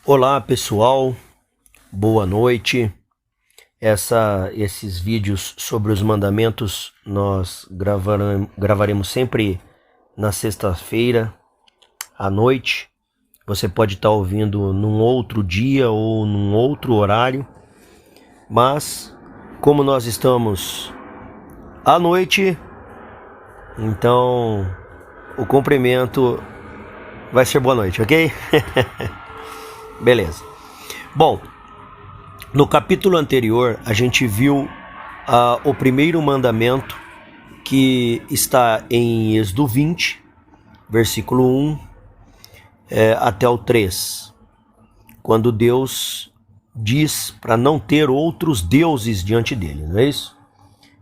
Olá pessoal, boa noite. Esses vídeos sobre os mandamentos nós gravaremos sempre na sexta-feira à noite. Você pode estar ouvindo num outro dia ou num outro horário, mas como nós estamos à noite, então o cumprimento vai ser boa noite, ok? Beleza. Bom, no capítulo anterior a gente viu o primeiro mandamento, que está em Êxodo 20, versículo 1 até o 3, quando Deus diz para não ter outros deuses diante dele, não é isso?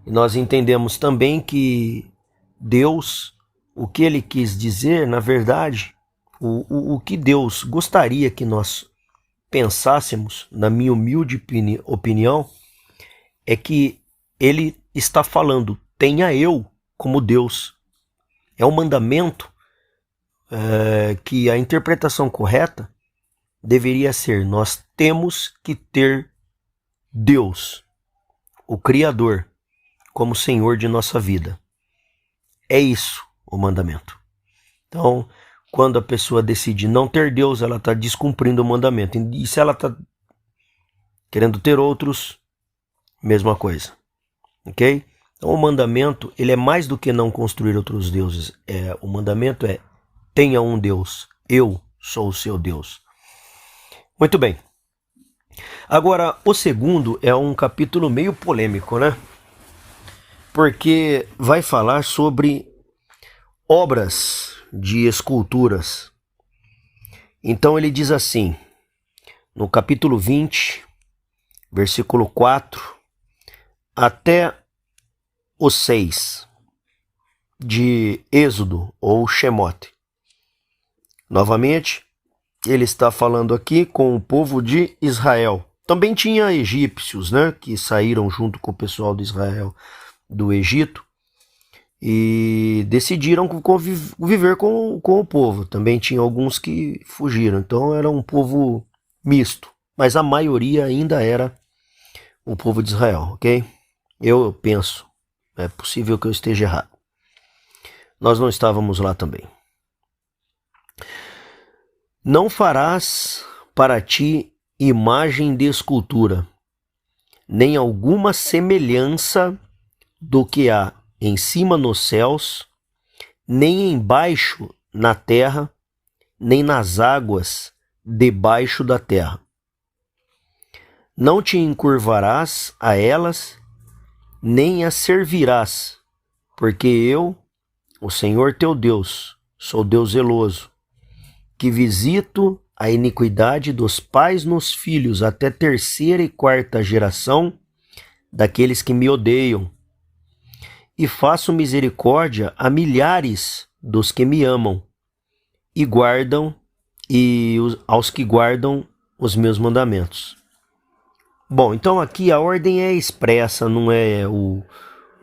E nós entendemos também que Deus, o que ele quis dizer, na verdade, o que Deus gostaria que nós pensássemos, na minha humilde opinião, é que ele está falando, tenha eu como Deus. É um mandamento que a interpretação correta deveria ser, nós temos que ter Deus, o Criador, como Senhor de nossa vida. É isso o mandamento. Então, quando a pessoa decide não ter Deus, ela está descumprindo o mandamento. E se ela está querendo ter outros, mesma coisa. Ok? Então o mandamento, ele é mais do que não construir outros deuses. O mandamento é, tenha um Deus. Eu sou o seu Deus. Muito bem. Agora, o segundo é um capítulo meio polêmico, né? Porque vai falar sobre obras de esculturas. Então ele diz assim, no capítulo 20, versículo 4 até o 6 de Êxodo ou Shemote. Novamente, ele está falando aqui com o povo de Israel. Também tinha egípcios, né, que saíram junto com o pessoal de Israel do Egito e decidiram viver com o povo. Também tinha alguns que fugiram, então era um povo misto, mas a maioria ainda era o povo de Israel, ok? Eu penso, é possível que eu esteja errado. Nós não estávamos lá também. Não farás para ti imagem de escultura, nem alguma semelhança do que há em cima nos céus, nem embaixo na terra, nem nas águas debaixo da terra. Não te encurvarás a elas, nem as servirás, porque eu, o Senhor teu Deus, sou Deus zeloso, que visito a iniquidade dos pais nos filhos até terceira e quarta geração daqueles que me odeiam, e faço misericórdia a milhares dos que me amam aos que guardam os meus mandamentos. Bom, então aqui a ordem é expressa, não é o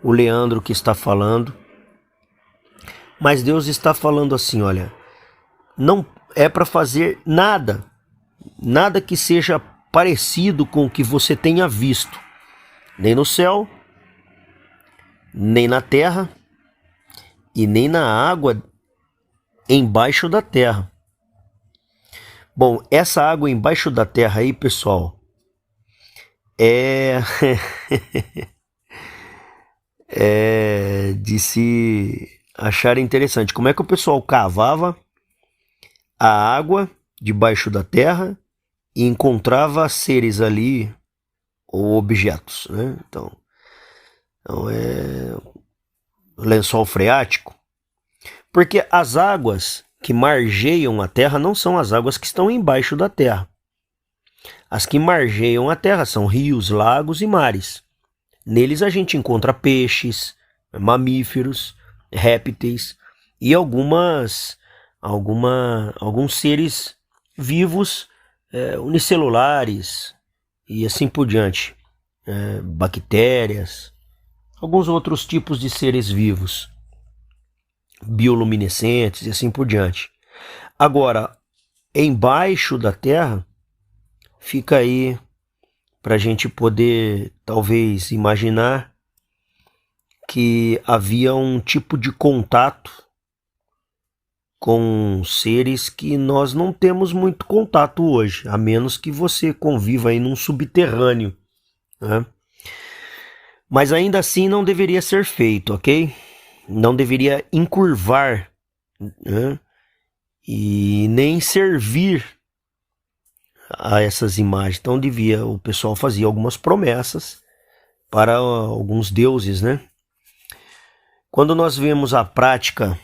Leandro que está falando, mas Deus está falando assim, olha, não é para fazer nada que seja parecido com o que você tenha visto, nem no céu, nem na terra e nem na água embaixo da terra. Bom, essa água embaixo da terra aí, pessoal, é de se achar interessante. Como é que o pessoal cavava a água debaixo da terra e encontrava seres ali ou objetos, né? Então é lençol freático, porque as águas que margeiam a terra não são as águas que estão embaixo da terra. As que margeiam a terra são rios, lagos e mares. Neles a gente encontra peixes, mamíferos, répteis e alguns seres vivos unicelulares e assim por diante, bactérias, alguns outros tipos de seres vivos, bioluminescentes e assim por diante. Agora, embaixo da terra fica aí para a gente poder talvez imaginar que havia um tipo de contato com seres que nós não temos muito contato hoje, a menos que você conviva aí num subterrâneo, né? Mas ainda assim não deveria ser feito, ok? Não deveria encurvar, né? E nem servir a essas imagens. Então o pessoal fazia algumas promessas para alguns deuses, né? Quando nós vemos a prática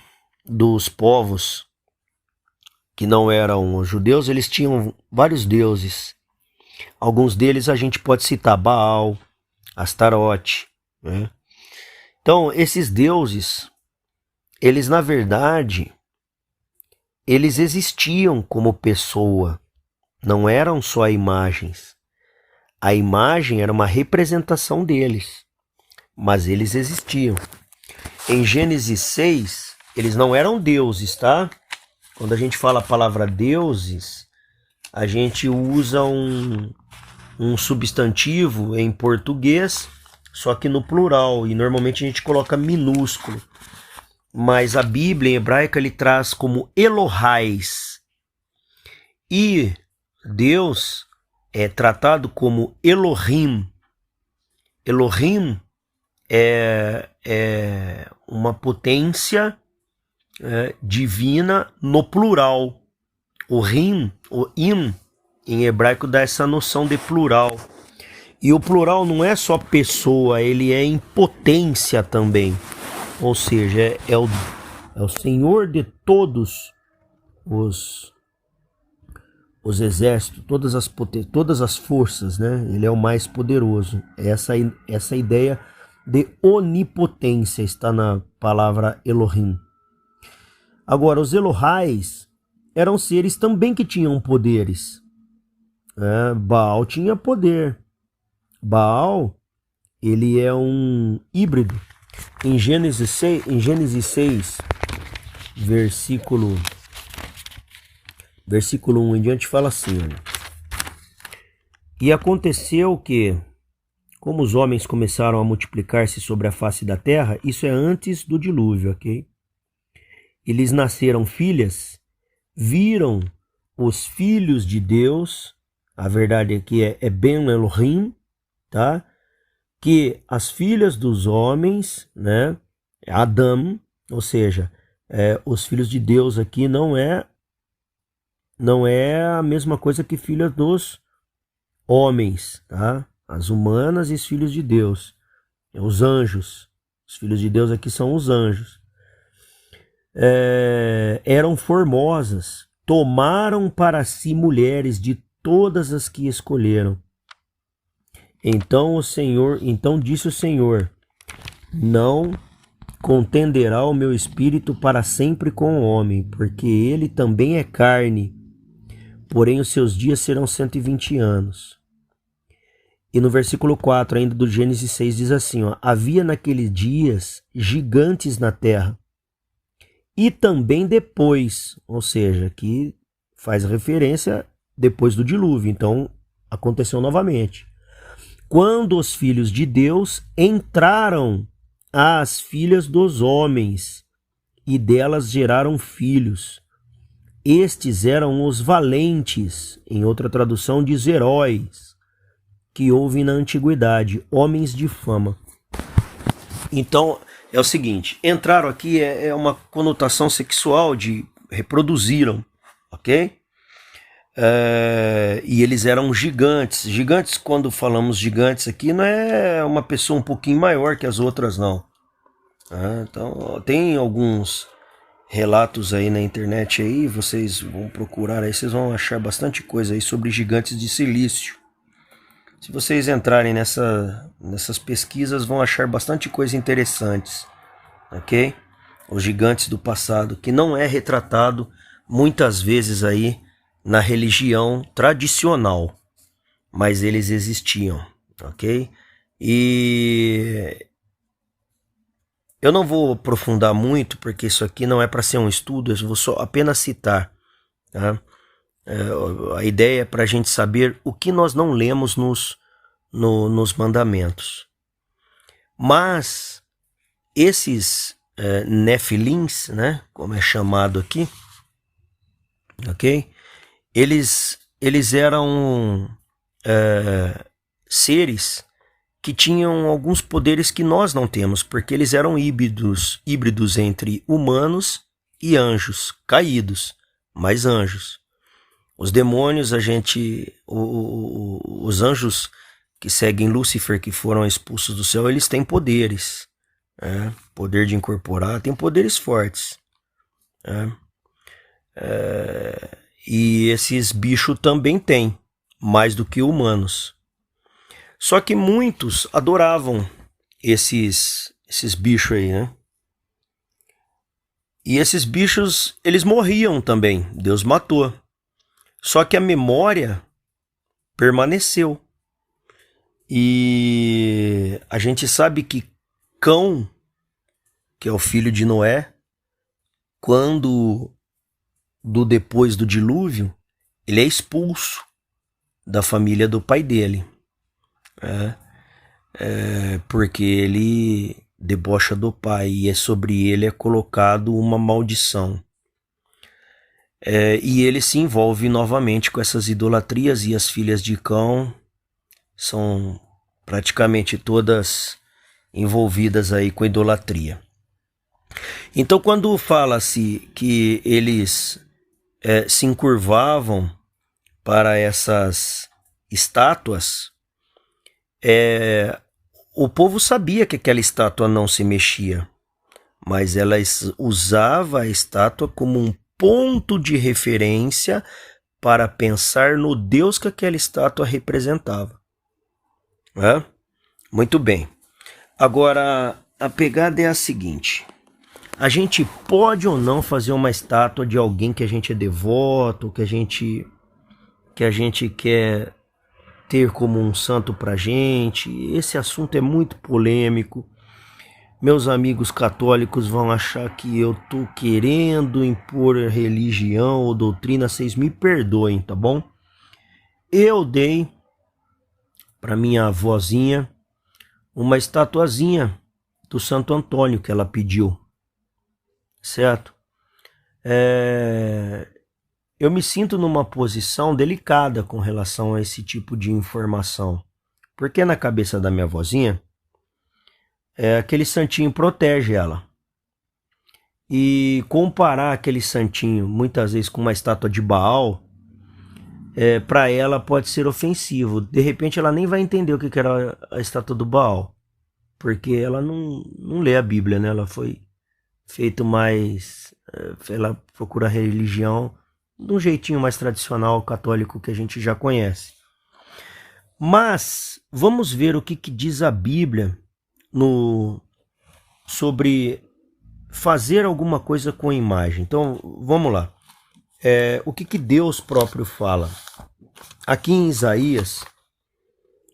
dos povos que não eram judeus, eles tinham vários deuses. Alguns deles a gente pode citar Baal, Astarote, né? Então, esses deuses, eles na verdade, eles existiam como pessoa, não eram só imagens. A imagem era uma representação deles, mas eles existiam. Em Gênesis 6, eles não eram deuses, tá? Quando a gente fala a palavra deuses, a gente usa um substantivo em português, só que no plural, e normalmente a gente coloca minúsculo. Mas a Bíblia em hebraico ele traz como Elohais. E Deus é tratado como Elohim. Elohim é uma potência divina no plural. O im, em hebraico dá essa noção de plural. E o plural não é só pessoa, ele é em potência também. Ou seja, é o Senhor de todos os exércitos, todas as forças, né? Ele é o mais poderoso. Essa ideia de onipotência está na palavra Elohim. Agora, os Elohais eram seres também que tinham poderes. Baal tinha poder. Baal, ele é um híbrido. Em Gênesis 6, versículo 1 em diante, fala assim, olha. E aconteceu que, como os homens começaram a multiplicar-se sobre a face da terra, isso é antes do dilúvio, ok? E lhes nasceram filhas, viram os filhos de Deus, a verdade aqui é Ben Elohim, tá? Que as filhas dos homens, né? Adão, ou seja, os filhos de Deus aqui não é a mesma coisa que filhas dos homens, tá? As humanas e os filhos de Deus, os anjos. Os filhos de Deus aqui são os anjos. Eram formosas, tomaram para si mulheres de todas as que escolheram. Então disse o Senhor: não contenderá o meu espírito para sempre com o homem, porque ele também é carne, porém os seus dias serão 120 anos. E no versículo 4, ainda do Gênesis 6, diz assim, ó, havia naqueles dias gigantes na terra, e também depois, ou seja, que faz referência depois do dilúvio, então aconteceu novamente. Quando os filhos de Deus entraram às filhas dos homens, e delas geraram filhos. Estes eram os valentes, em outra tradução diz heróis, que houve na antiguidade, homens de fama. Então, é o seguinte, entraram aqui é uma conotação sexual de reproduziram, ok? E eles eram gigantes. Gigantes, quando falamos gigantes aqui, não é uma pessoa um pouquinho maior que as outras, não. Então, tem alguns relatos aí na internet aí, vocês vão procurar aí, vocês vão achar bastante coisa aí sobre gigantes de silício. Se vocês entrarem nessas pesquisas, vão achar bastante coisa interessantes, ok? Os gigantes do passado, que não é retratado muitas vezes aí na religião tradicional, mas eles existiam, ok? E eu não vou aprofundar muito, porque isso aqui não é para ser um estudo, eu vou só apenas citar, tá? A ideia é para a gente saber o que nós não lemos nos mandamentos. Mas esses nefilins, né, como é chamado aqui, ok? Eles eram seres que tinham alguns poderes que nós não temos, porque eles eram híbridos entre humanos e anjos caídos, mas anjos. Os demônios, os anjos que seguem Lúcifer, que foram expulsos do céu, eles têm poderes, poder de incorporar, têm poderes fortes. E esses bichos também têm, mais do que humanos. Só que muitos adoravam esses bichos aí, né? E esses bichos, eles morriam também, Deus matou. Só que a memória permaneceu. E a gente sabe que Cão, que é o filho de Noé, depois do dilúvio, ele é expulso da família do pai dele. Porque ele debocha do pai e sobre ele é colocado uma maldição. E ele se envolve novamente com essas idolatrias, e as filhas de Cão são praticamente todas envolvidas aí com idolatria. Então, quando fala-se que eles se encurvavam para essas estátuas, o povo sabia que aquela estátua não se mexia, mas ela usava a estátua como um ponto de referência para pensar no Deus que aquela estátua representava. Muito bem. Agora, a pegada é a seguinte: a gente pode ou não fazer uma estátua de alguém que a gente é devoto, que a gente quer ter como um santo pra gente? Esse assunto é muito polêmico. Meus amigos católicos vão achar que eu tô querendo impor religião ou doutrina. Vocês me perdoem, tá bom? Eu dei para minha avózinha uma estatuazinha do Santo Antônio que ela pediu, certo? Eu me sinto numa posição delicada com relação a esse tipo de informação, porque na cabeça da minha avózinha, aquele santinho protege ela. E comparar aquele santinho muitas vezes com uma estátua de Baal, para ela pode ser ofensivo. De repente ela nem vai entender o que era a estátua do Baal, porque ela não lê a Bíblia, né? Ela foi feita mais... ela procura a religião de um jeitinho mais tradicional católico que a gente já conhece. Mas vamos ver o que diz a Bíblia sobre fazer alguma coisa com imagem. Então vamos lá. O que Deus próprio fala? Aqui em Isaías,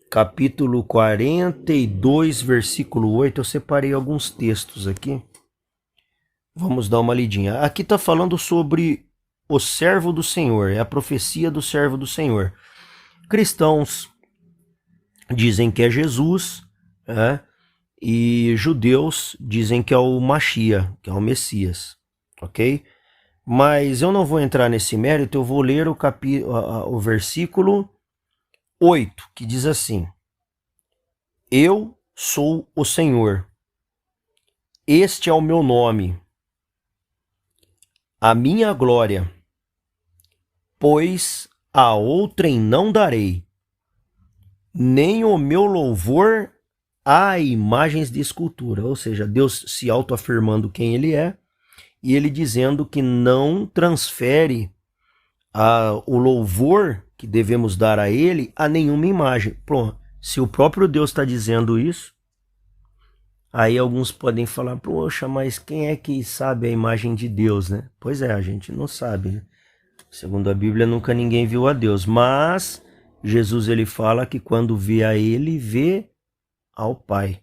capítulo 42, versículo 8, eu separei alguns textos aqui. Vamos dar uma lidinha. Aqui está falando sobre o servo do Senhor, é a profecia do servo do Senhor. Cristãos dizem que é Jesus, e judeus dizem que é o Machia, que é o Messias, ok? Mas eu não vou entrar nesse mérito, eu vou ler o versículo 8, que diz assim: Eu sou o Senhor, este é o meu nome, a minha glória, pois a outrem não darei, nem o meu louvor a imagens de escultura. Ou seja, Deus se autoafirmando quem ele é, e ele dizendo que não transfere o louvor que devemos dar a ele a nenhuma imagem. Pronto, se o próprio Deus está dizendo isso, aí alguns podem falar: poxa, mas quem é que sabe a imagem de Deus, né? Pois é, a gente não sabe, né? Segundo a Bíblia, nunca ninguém viu a Deus, mas Jesus ele fala que quando vê a ele, vê ao Pai.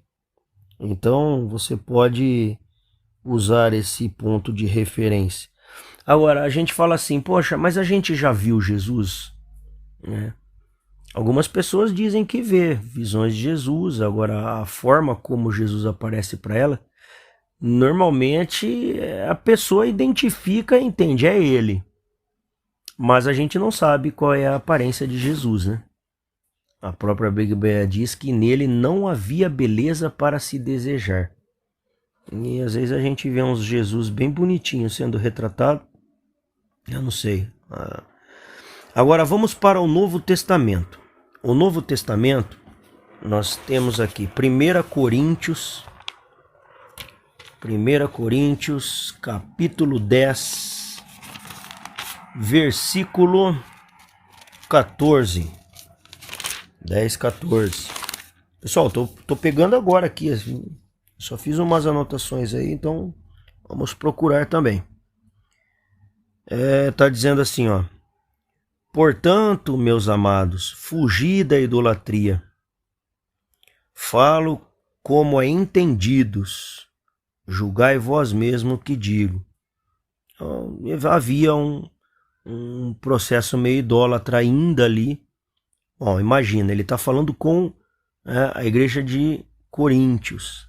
Então você pode usar esse ponto de referência. Agora, a gente fala assim, poxa, mas a gente já viu Jesus? Né? Algumas pessoas dizem que vê visões de Jesus, agora a forma como Jesus aparece para ela, normalmente a pessoa identifica e entende, é ele. Mas a gente não sabe qual é a aparência de Jesus, né? A própria Bíblia diz que nele não havia beleza para se desejar. E às vezes a gente vê uns Jesus bem bonitinhos sendo retratado. Eu não sei. Agora vamos para o Novo Testamento. O Novo Testamento, nós temos aqui 1 Coríntios, capítulo 10, versículo 14. 10, 14. Pessoal, tô pegando agora aqui, assim, só fiz umas anotações aí, então vamos procurar também. Tá dizendo assim, ó. Portanto, meus amados, fugi da idolatria. Falo como a entendidos, julgai vós mesmo o que digo. Então, havia um processo meio idólatra ainda ali. Bom, imagina, ele está falando com a igreja de Coríntios.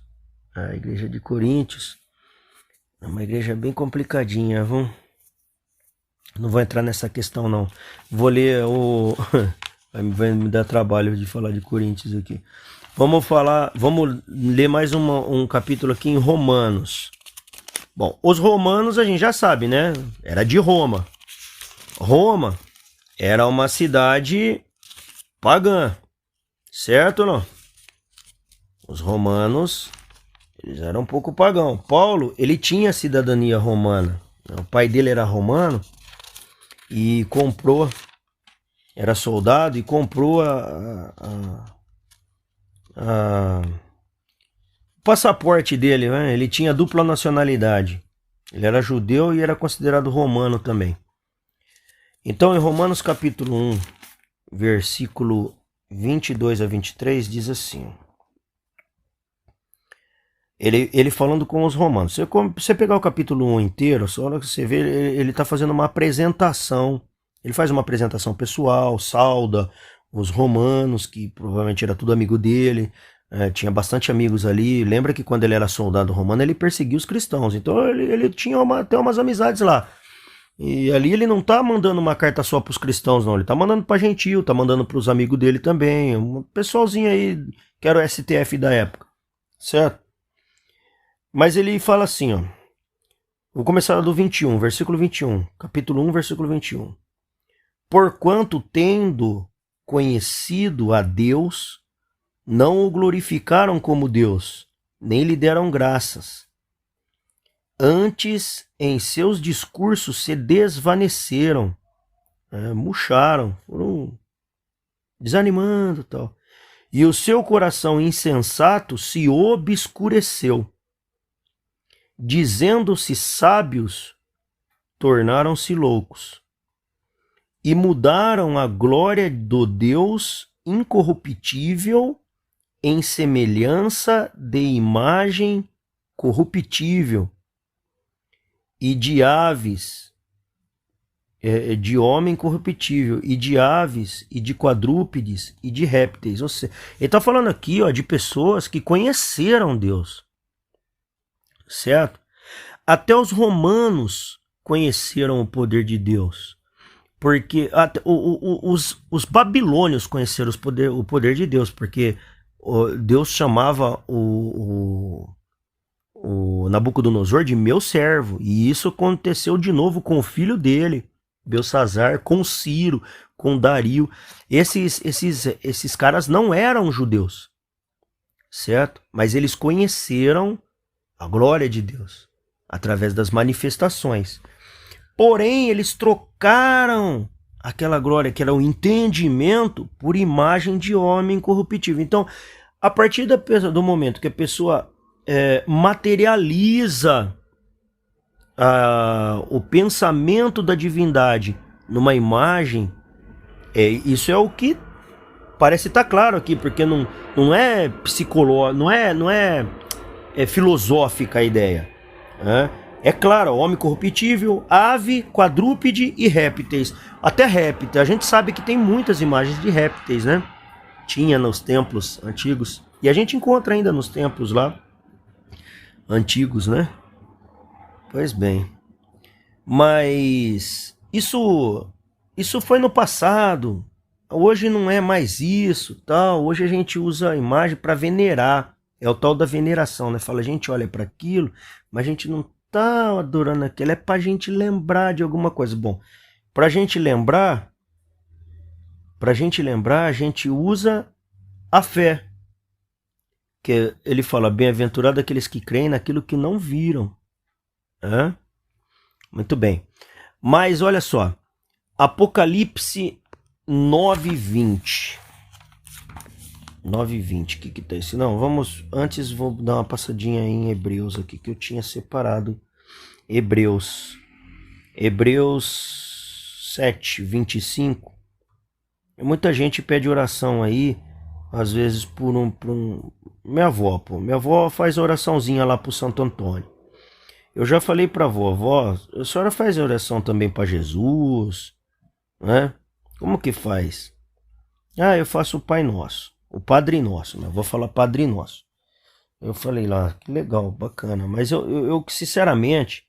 A igreja de Coríntios é uma igreja bem complicadinha, viu? Não vou entrar nessa questão, não. Vou ler o... Vai me dar trabalho de falar de Coríntios aqui. Vamos ler mais um capítulo aqui em Romanos. Bom, os romanos a gente já sabe, né? Era de Roma. Roma era uma cidade pagã, certo ou não? Os romanos, eles eram um pouco pagãos. Paulo, ele tinha cidadania romana. O pai dele era romano e comprou, era soldado e comprou o passaporte dele, né? Ele tinha dupla nacionalidade. Ele era judeu e era considerado romano também. Então, em Romanos capítulo 1, versículo 22 a 23, diz assim. Ele falando com os romanos. Se você pegar o capítulo 1 inteiro, só que você vê, ele está fazendo uma apresentação. Ele faz uma apresentação pessoal, sauda os romanos, que provavelmente era tudo amigo dele. Tinha bastante amigos ali. Lembra que quando ele era soldado romano, ele perseguia os cristãos. Então ele tinha até umas amizades lá. E ali ele não tá mandando uma carta só para os cristãos, não. Ele tá mandando para gentil, tá mandando para os amigos dele também. Um pessoalzinho aí que era o STF da época. Certo? Mas ele fala assim, ó. Vou começar do 21, versículo 21. Capítulo 1, versículo 21. Porquanto, tendo conhecido a Deus, não o glorificaram como Deus, nem lhe deram graças. Antes, em seus discursos se desvaneceram, murcharam, foram desanimando e tal. E o seu coração insensato se obscureceu. Dizendo-se sábios, tornaram-se loucos. E mudaram a glória do Deus incorruptível em semelhança de imagem corruptível, e de aves, de homem corruptível, e de aves, e de quadrúpedes, e de répteis. Ou seja, ele está falando aqui, ó, de pessoas que conheceram Deus. Certo? Até os romanos conheceram o poder de Deus. Porque até os babilônios conheceram o poder de Deus. Porque Deus chamava o Nabucodonosor de meu servo. E isso aconteceu de novo com o filho dele, Belsazar, com Ciro, com Dario. Esses caras não eram judeus. Certo? Mas eles conheceram a glória de Deus através das manifestações. Porém, eles trocaram aquela glória, que era o entendimento, por imagem de homem corruptível. Então, a partir do momento que a pessoa materializa o pensamento da divindade numa imagem, isso é o que parece estar claro aqui, porque não é psicológico, não é filosófica a ideia. É claro, homem corruptível, ave, quadrúpede e répteis. Até répteis. A gente sabe que tem muitas imagens de répteis, né? Tinha nos templos antigos. E a gente encontra ainda nos templos lá antigos, né? Pois bem. Mas isso foi no passado. Hoje não é mais isso, tal. Hoje a gente usa a imagem para venerar. É o tal da veneração, né? Fala, a gente olha para aquilo, mas a gente não tá adorando aquilo, é pra gente lembrar de alguma coisa. Bom, pra gente lembrar, a gente usa a fé. Que ele fala, bem-aventurado aqueles que creem naquilo que não viram. Muito bem. Mas olha só, Apocalipse 9:20. 9:20, o que tá isso? Não, antes vou dar uma passadinha em Hebreus aqui, que eu tinha separado. Hebreus 7:25. Muita gente pede oração aí, às vezes por um... Minha avó faz oraçãozinha lá pro Santo Antônio. Eu já falei pra avó, a senhora faz oração também pra Jesus, né? Como que faz? Eu faço o Pai Nosso, o Padre Nosso, minha avó fala Padre Nosso. Eu falei lá, que legal, bacana, mas eu sinceramente,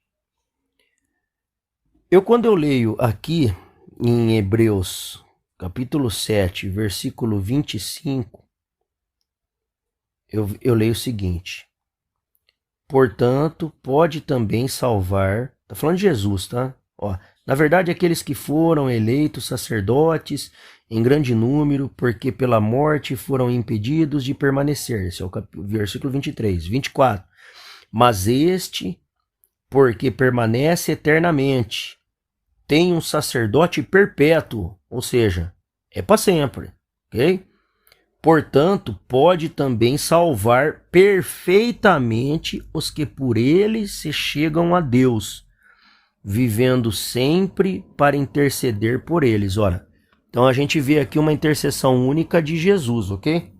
quando eu leio aqui em Hebreus, capítulo 7, versículo 25, eu leio o seguinte: portanto, pode também salvar, tá falando de Jesus, tá? Na verdade, aqueles que foram eleitos sacerdotes em grande número, porque pela morte foram impedidos de permanecer. Esse é o versículo 23. 24. Mas este, porque permanece eternamente, tem um sacerdote perpétuo, ou seja, é para sempre, ok? Portanto, pode também salvar perfeitamente os que por ele se chegam a Deus, vivendo sempre para interceder por eles. Ora, então a gente vê aqui uma intercessão única de Jesus, ok?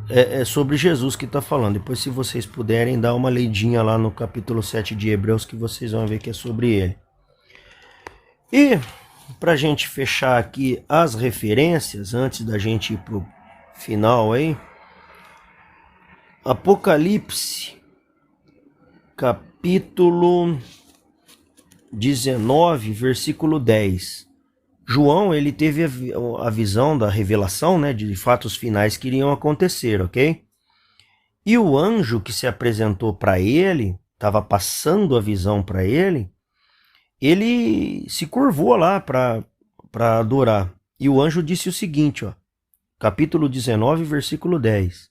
É sobre Jesus que está falando. Depois, se vocês puderem, dar uma leidinha lá no capítulo 7 de Hebreus, que vocês vão ver que é sobre ele. E, para a gente fechar aqui as referências, antes da gente ir para o final aí, Apocalipse, capítulo 19, versículo 10. João, ele teve a visão da revelação, né, de fatos finais que iriam acontecer, ok? E o anjo que se apresentou para ele, estava passando a visão para ele se curvou lá para adorar. E o anjo disse o seguinte, capítulo 19, versículo 10.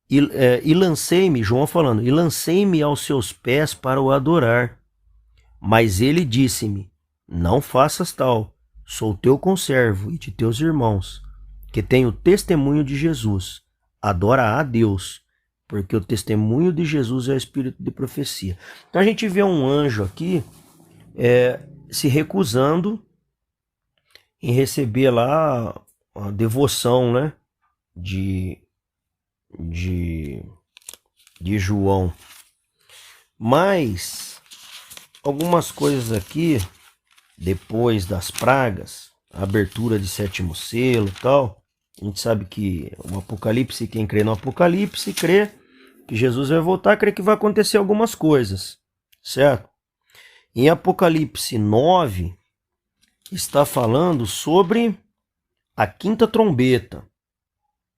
E lancei-me, João falando, e lancei-me aos seus pés para o adorar. Mas ele disse-me, não faças tal, sou teu conservo e de teus irmãos, que têm o testemunho de Jesus. Adora a Deus, porque o testemunho de Jesus é o espírito de profecia. Então a gente vê um anjo aqui se recusando em receber lá a devoção, né, de João. Mas algumas coisas aqui, depois das pragas, a abertura de 7º selo e tal, a gente sabe que o Apocalipse, quem crê no Apocalipse, crê que Jesus vai voltar, crê que vai acontecer algumas coisas, certo? Em Apocalipse 9, está falando sobre a 5ª trombeta,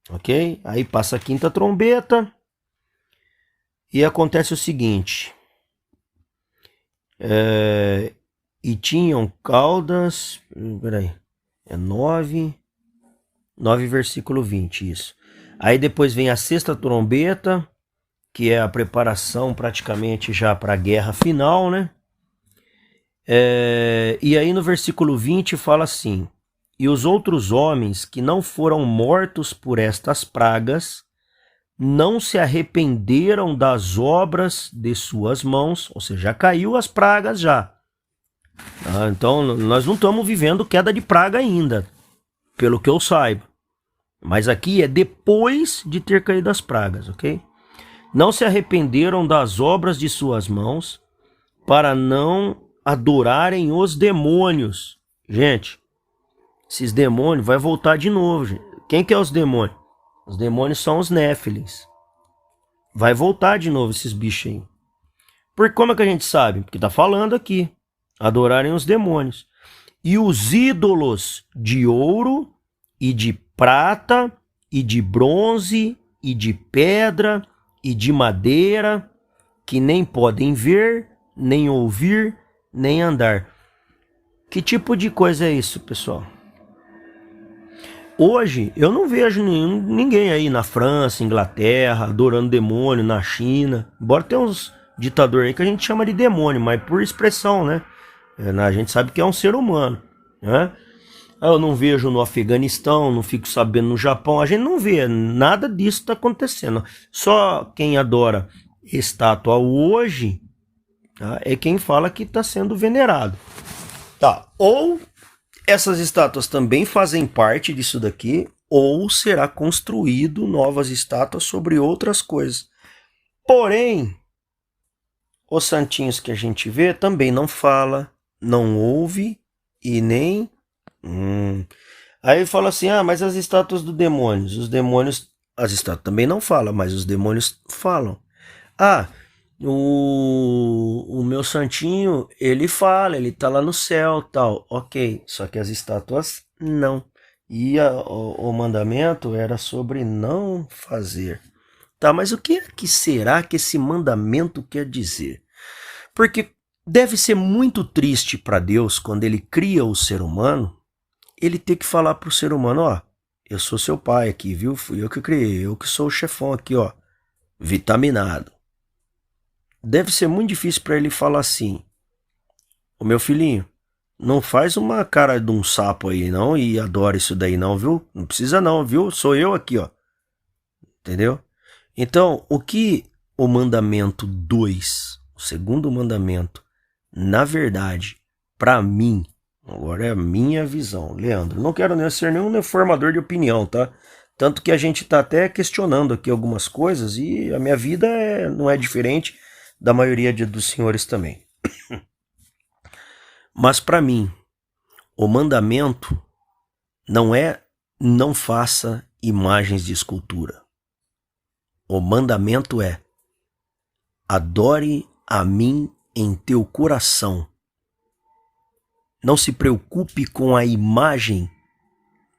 ok? Aí passa a 5ª trombeta e acontece o seguinte, e tinham caudas, peraí, 9 versículo 20, isso. Aí depois vem a 6ª trombeta, que é a preparação praticamente já para a guerra final, né? E aí no versículo 20 fala assim: e os outros homens que não foram mortos por estas pragas não se arrependeram das obras de suas mãos, ou seja, já caiu as pragas já. Então nós não estamos vivendo queda de praga ainda, pelo que eu saiba. Mas aqui é depois de ter caído as pragas, ok? não se arrependeram das obras de suas mãos, para não adorarem os demônios. Gente, esses demônios vai voltar de novo, gente. Quem que é os demônios? Os demônios são os Néfilins. Vai voltar de novo esses bichos aí. Por como é que a gente sabe? Porque tá falando aqui. Adorarem os demônios. E os ídolos de ouro e de prata e de bronze e de pedra e de madeira, que nem podem ver, nem ouvir, nem andar. Que tipo de coisa é isso, pessoal? Hoje eu não vejo ninguém aí na França, Inglaterra, adorando demônio, na China. Embora tenha uns ditadores aí que a gente chama de demônio, mas por expressão, né? A gente sabe que é um ser humano, né? Eu não vejo no Afeganistão, não fico sabendo no Japão, a gente não vê, nada disso está acontecendo. Só quem adora estátua hoje, tá, é quem fala que está sendo venerado. Tá, ou essas estátuas também fazem parte disso daqui, ou será construído novas estátuas sobre outras coisas. Porém, os santinhos que a gente vê também não fala, não ouve e nem... Aí fala assim, mas as estátuas dos demônios, os demônios, as estátuas também não falam, mas os demônios falam. O meu santinho, ele fala, ele tá lá no céu, tal, ok, só que as estátuas não. E o mandamento era sobre não fazer. Tá, mas o que será que esse mandamento quer dizer? Porque deve ser muito triste para Deus, quando ele cria o ser humano, ele ter que falar pro ser humano, eu sou seu pai aqui, viu? Fui eu que criei, eu que sou o chefão aqui, vitaminado. Deve ser muito difícil para ele falar assim, ô meu filhinho, não faz uma cara de um sapo aí não e adora isso daí não, viu? Não precisa não, viu? Sou eu aqui, entendeu? Então, o que o mandamento 2, o segundo mandamento, na verdade, para mim, agora é a minha visão, Leandro, não quero ser nenhum formador de opinião, tá? Tanto que a gente tá até questionando aqui algumas coisas e a minha vida não é diferente da maioria dos senhores também. Mas para mim, o mandamento não é não faça imagens de escultura. O mandamento é adore a mim em teu coração. Não se preocupe com a imagem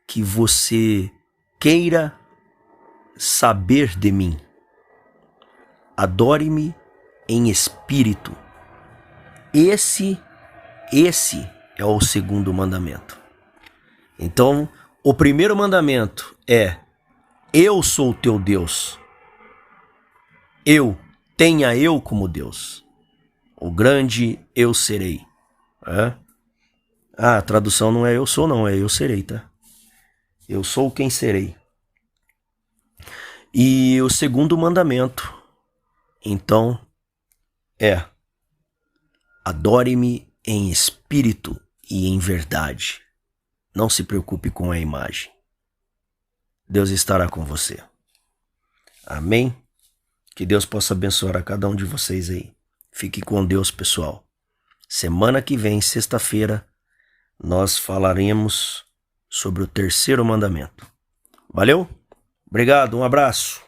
que você queira saber de mim. Adore-me em espírito. Esse é o segundo mandamento. Então, o primeiro mandamento é: eu sou o teu Deus. Tenha eu como Deus. O grande eu serei. A tradução não é eu sou não, é eu serei, tá? Eu sou quem serei. E o segundo mandamento, então, é: adore-me em espírito e em verdade. Não se preocupe com a imagem. Deus estará com você. Amém? Que Deus possa abençoar a cada um de vocês aí. Fique com Deus, pessoal. Semana que vem, sexta-feira, nós falaremos sobre o terceiro mandamento. Valeu? Obrigado, um abraço.